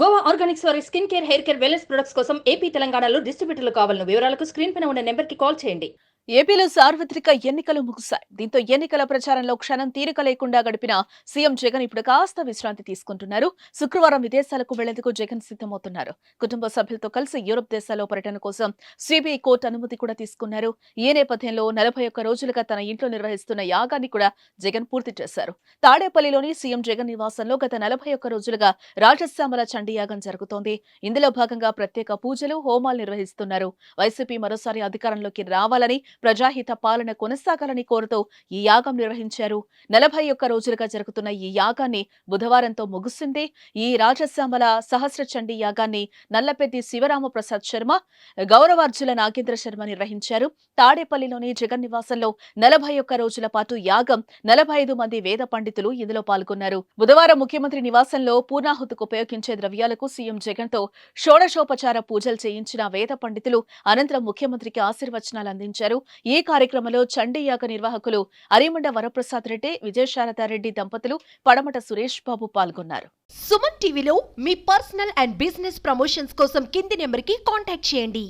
Goa Organics వారి skin care, hair care, wellness products కోసం AP, తెలంగాణలో డిస్ట్రిబ్యూటర్లు కావాలను వివరాలకు స్క్రీన్ పైన ఉన్న నెంబర్కి కాల్ చేయండి. ఏపీలో సార్వత్రిక ఎన్నికలు ముగిశాయి. దీంతో ఎన్నికల ప్రచారంలో క్షణం తీరిక లేకుండా గడిపిన సీఎం జగన్ ఇప్పుడు కాస్త విశ్రాంతి తీసుకుంటున్నారు. శుక్రవారం విదేశాలకు వెళ్లేందుకు జగన్ సిద్ధమవుతున్నారు. కుటుంబ సభ్యులతో కలిసి యూరప్ దేశాల్లో పర్యటన కోసం సిబిఐ కోర్టు అనుమతి కూడా తీసుకున్నారు. ఈ నేపథ్యంలో 41 రోజులుగా తన ఇంట్లో నిర్వహిస్తున్న యాగాన్ని కూడా జగన్ పూర్తి చేశారు. తాడేపల్లిలోని సీఎం జగన్ నివాసంలో గత 41 రోజులుగా రాజశ్యామల చండీ యాగం జరుగుతోంది. ఇందులో భాగంగా ప్రత్యేక పూజలు, హోమాలు నిర్వహిస్తున్నారు. వైసీపీ మరోసారి అధికారంలోకి రావాలని, ప్రజాహిత పాలన కొనసాగాలని కోరుతూ ఈ యాగం నిర్వహించారు. 41 రోజులుగా జరుగుతున్న ఈ యాగాన్ని బుధవారంతో ముగిసింది. ఈ రాజశ్యామల సహస్ర చండీ యాగాన్ని నల్లపెద్ది శివరామప్రసాద్ శర్మ, గౌరవార్జుల నాగేంద్ర శర్మ నిర్వహించారు. తాడేపల్లిలోని జగన్ నివాసంలో 41 రోజుల పాటు యాగం, 45 మంది వేద పండితులు ఇందులో పాల్గొన్నారు. బుధవారం ముఖ్యమంత్రి నివాసంలో పూర్ణాహుతికి ఉపయోగించే ద్రవ్యాలకు సీఎం జగన్ తో షోడశోపచార పూజలు చేయించిన వేద పండితులు అనంతరం ముఖ్యమంత్రికి ఆశీర్వచనాలు అందించారు. ఈ కార్యక్రమంలో చండీ యాగ నిర్వాహకులు అరిమండ వరప్రసాద్ రెడ్డి, విజయశారదారెడ్డి దంపతులు, పడమట సురేష్ బాబు పాల్గొన్నారు. సుమన్ టీవీలో మీ పర్సనల్ అండ్ బిజినెస్ ప్రమోషన్స్ కోసం కింది నెంబర్కి కాంటాక్ట్ చేయండి.